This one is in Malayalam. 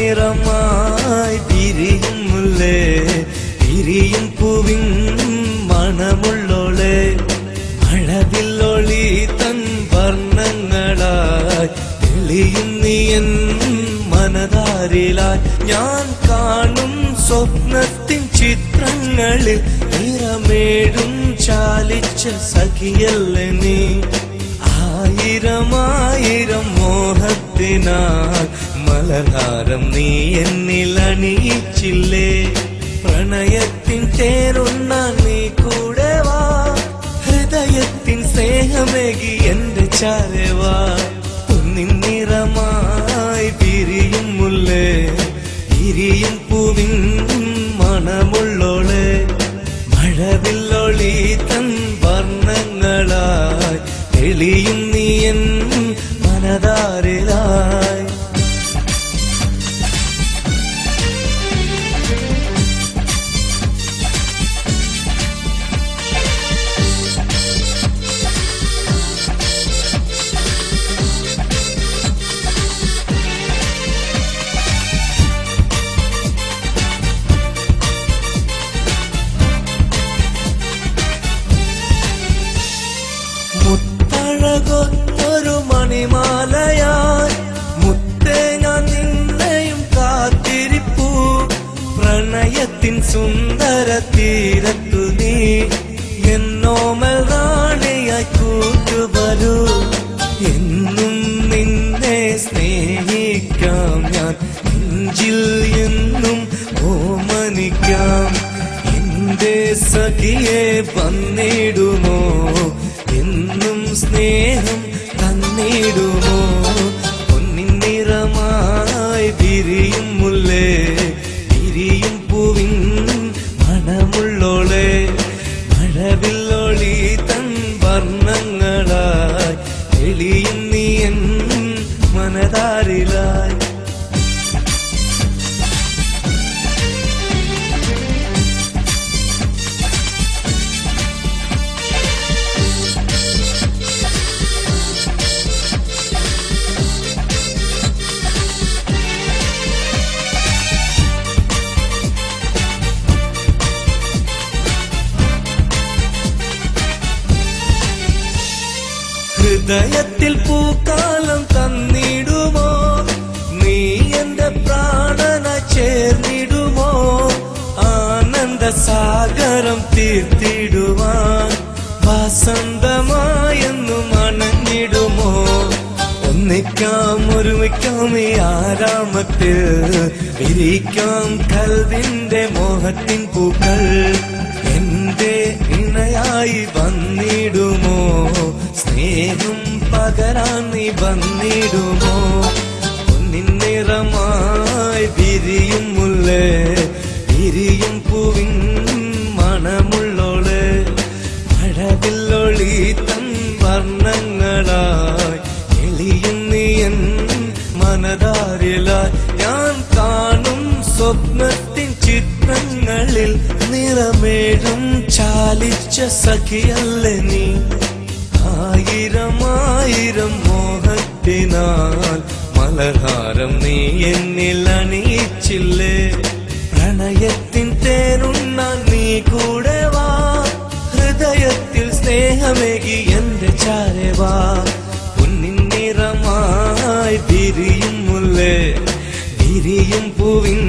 നിറമായി വിരിയും മുല്ലേ വിരിയും പൂവിൻ മണമുള്ളോളെ മഴവില്ലൊളി തൻ വർണ്ണങ്ങളായി തെളിയും നീയൻ മനതാരിലായി ഞാൻ കാണും സ്വപ്നത്തിൻ ചിത്രങ്ങളിൽ നിറമേടും ചാലിച്ച സഖിയല്ലേ നീ ആയിരം ആയിരം മോഹത്തിനാൽ മലർഹാരം നീ എന്നിൽ അണിയിച്ചില്ലേ പ്രണയത്തിൻ തേരുണ്ണാൻ നീ കൂടെ വാ ഹൃദയത്തിൻ സ്നേഹമേകി എന്റെ ചാരെ വാ പൊന്നിൻ നിറമായി വിരിയും മുല്ലേ വിരിയും പൂവിൻ മണമുള്ളോളെ മഴവില്ലൊളി തൻ വർണ്ണങ്ങളായി തെളിയും നീയൻ മനതാരിലായി മുത്തഴകൊത്തൊരു മണിമാലയായി മുത്തേ ഞാൻ നിന്നെയും കാത്തിരിപ്പൂ പ്രണയത്തിൻ സുന്ദര തീരത്തു നീ എന്നോമൽ റാണിയായി കൂട്ടുവരൂ എന്നും നിന്നെ സ്നേഹിക്കാം ഞാൻ നെഞ്ചിൽ എന്നും ഓമനിക്കാം എന്റെ സഖിയെ വന്നിടുമോ എന്നും സ്നേഹം തന്നിടുമോ പൊന്നിൻ നിറമായി വിരിയും മുല്ലേ വിരിയും പൂവിൻ മണമുള്ളോളെ മഴവില്ലൊളി തൻ വർണ്ണങ്ങളായി തെളിയും നീയൻ മനതാരിലായി ഹൃദയത്തിൽ പൂക്കാലം തന്നിടുമോ നീ എന്റെ പ്രാണനായി ചേർന്നിടുമോ ആനന്ദ സാഗരം തീർത്തിടുവാൻ വസന്തമായെന്നും അണഞ്ഞിടുമോ ഒന്നിക്കാം ഒരുമിക്കാം ഈ ആരാമത്തിൽ വിരിക്കാം കൽവിന്റെ മോഹത്തിൻ പൂക്കൾ എന്റെ ഇണയായി വന്നിടുമോ സ്നേഹം പകരാൻ നീ വന്നിടുമോ പൊന്നിൻ നിറമായി വിരിയും മുല്ലേ വിരിയും പൂവിൻ മണമുള്ളോളെ മഴവില്ലൊളി തൻ വർണ്ണങ്ങളായി എളിയും നീയൻ മനതാരിലായി ഞാൻ കാണും സ്വപ്നത്തിൻ ചിത്രങ്ങളിൽ നിറമേഴും ചാലിച്ച സഖിയല്ലേ നീ ആയിരം ആയിരം മോഹത്തിനാൽ മലർഹാരം നീ എന്നിൽ അണിയിച്ചില്ലേ പ്രണയത്തിൻ തേരുണ്ണാൻ നീ കൂടെ വാ ഹൃദയത്തിൽ സ്നേഹമേകി എന്റെ ചാരെ വാ പൊന്നിൻ നിറമായി വിരിയും മുല്ലേ വിരിയും പൂവിൻ